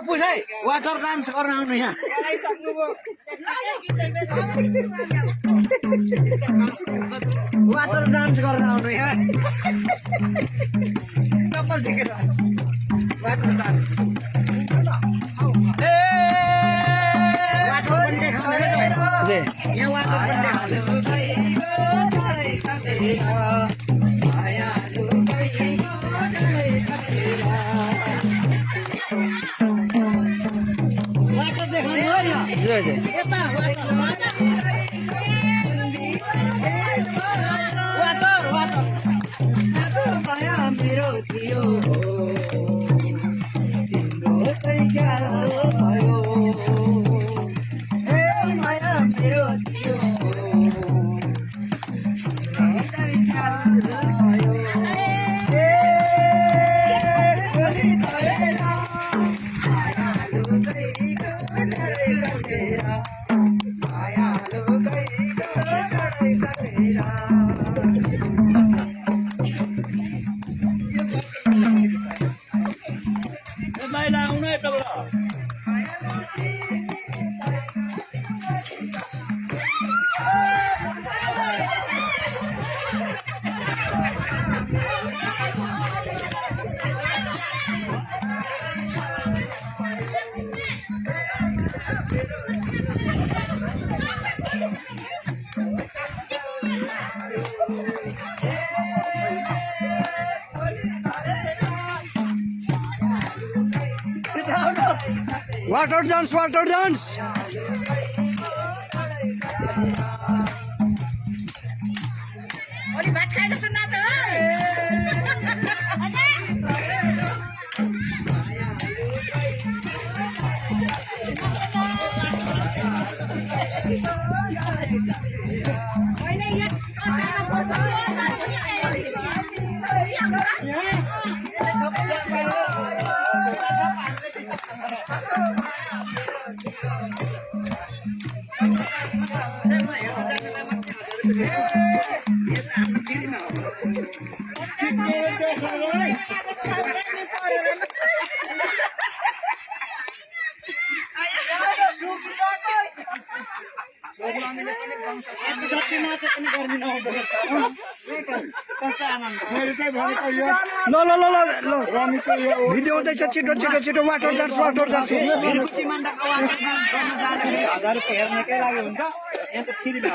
पुछाइ water dance गर्न आउनु यहाँ वाटर डान्स गर्न आउनु यहाँ कपाल झिकेर वाटर डान्स वाटर पनि देखाउने यहाँ वाटर पनि वाटर देखाउने हो यहाँ यता वाटर वाटर साँचो माया मेरो थियो तिम्रो चाहिँ क्या भयो ए माया मेरो थियो water dance water dance video हुँदैछ छिटो छिटो छिटो वाटर डान्स 1000 रुपियाँ हेर्नकै लागि हुन्छ यहाँ त फ्रीमा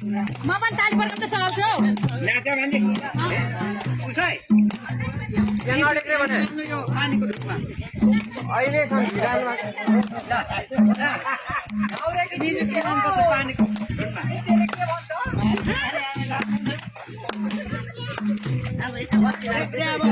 म पनि ताली पड्काउन सक्छु हौ नाचा मान्छे पुछाइ यहाँ अडेको भने यो पानीको ढुकमा अहिले छ भिरालमा औरेको दिजु के गर्नुपर्छ पानीको ढुकमा अब यसो बसिरहेको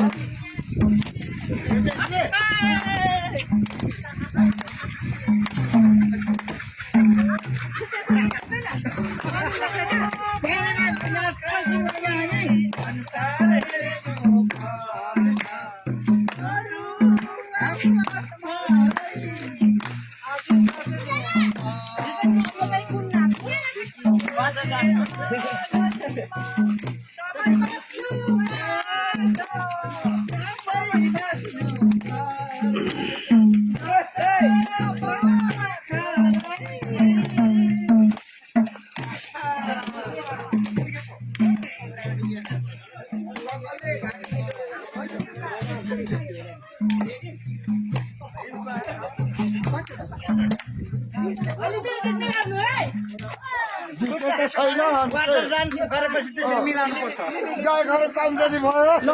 वाटर डान्स गरेपछि त्यसरी मिलाउनु पर्छ गाई घर काम गर्ने भयो ल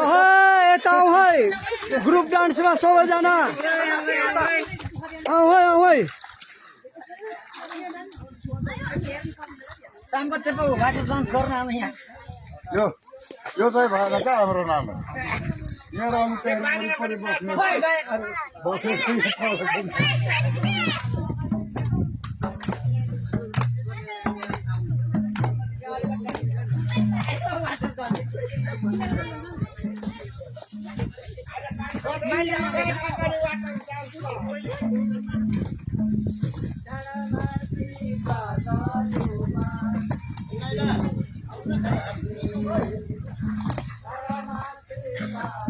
यता आऊ है ग्रुप डान्समा सबैजना आऊ है सामको टेपो वाटर डान्स गर्न आउनु यहाँ यो चाहिँ भएन क्या हाम्रो नाम यहाँ आउनु चाहिँ वरिपरि बस्ने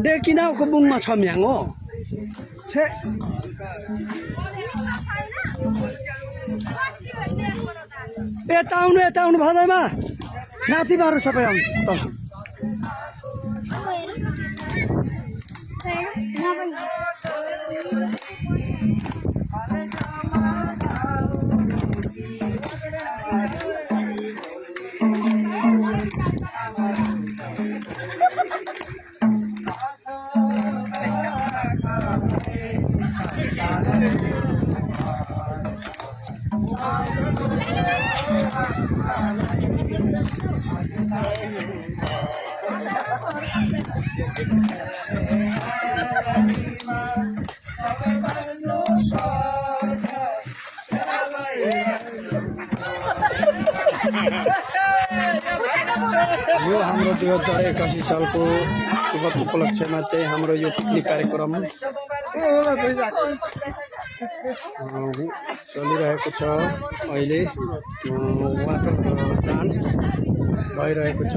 देखिन बुङमा छ म्याङ हो छे यता आउनु भदैमा नाति मारु सबै आउनु तल यो हाम्रो 2081 सालको शुभ उपलक्ष्यमा चाहिँ हाम्रो यो पिकनिक कार्यक्रम चलिरहेको छ अहिले वाटर डान्स भइरहेको छ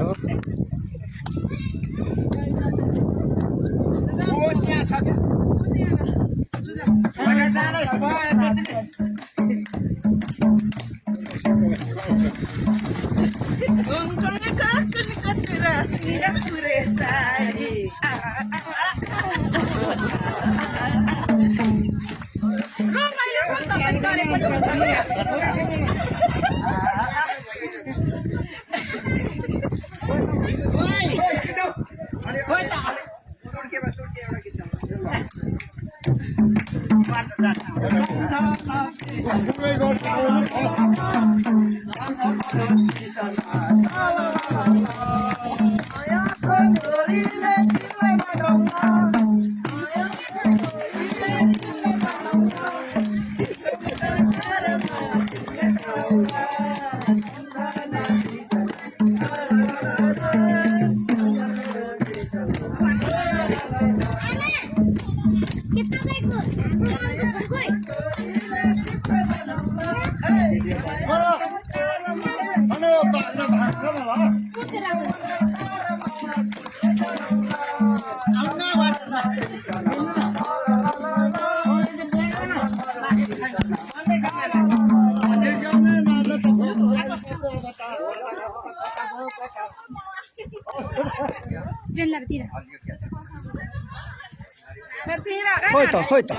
Hoy ta.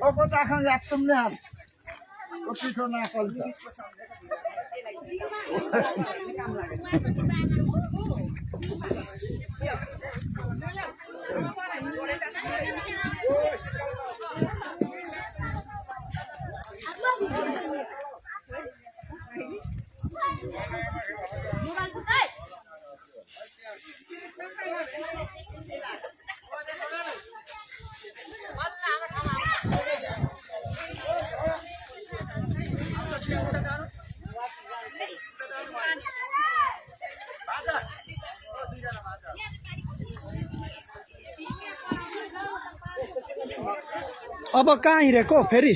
O potrafią jak to miał. Opiszą na kolce. अब कहाँ हिँडेको फेरि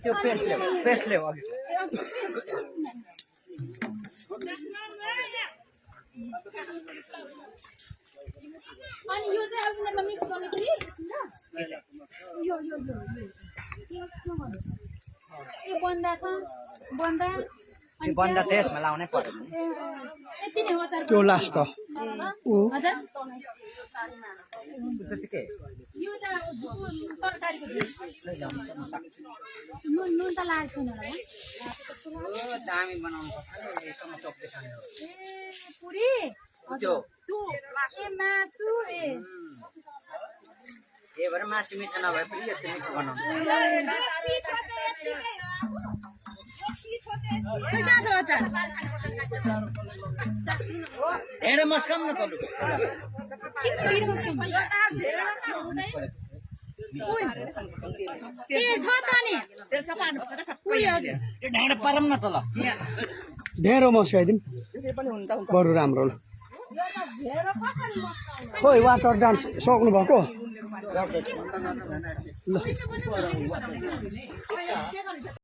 त्यो पेस्ट ले अघि अनि यो चाहिँ अब म मिक्स गर्नु पर्यो यो यो यो यो बन्दा छ बन्दा त्यो बन्द त्यसमा लाउनै पर्यो यति नै हो चार त्यो लास्ट हो हजुर त्यो चाहिँ के यो त तरकारीको नुन त लागेको छैन होला दामी बनाउनु पर्छ नि यसमा चोप्दै खाने हो ए पुरी त्यो ए मासु ए त्यही भएर मासु मिठो नभए पनि यो चाहिँ मिठो बनाउनु कहाँ छ अचार ढेँडो मस्काम न तलु ए छ त नि पुरी हजुर यो ढेँडो पारौँ न तल ढेँडो मस्काइदिउँ बरु राम्रो खोइ वाटर डान्स सक्नु भएको ल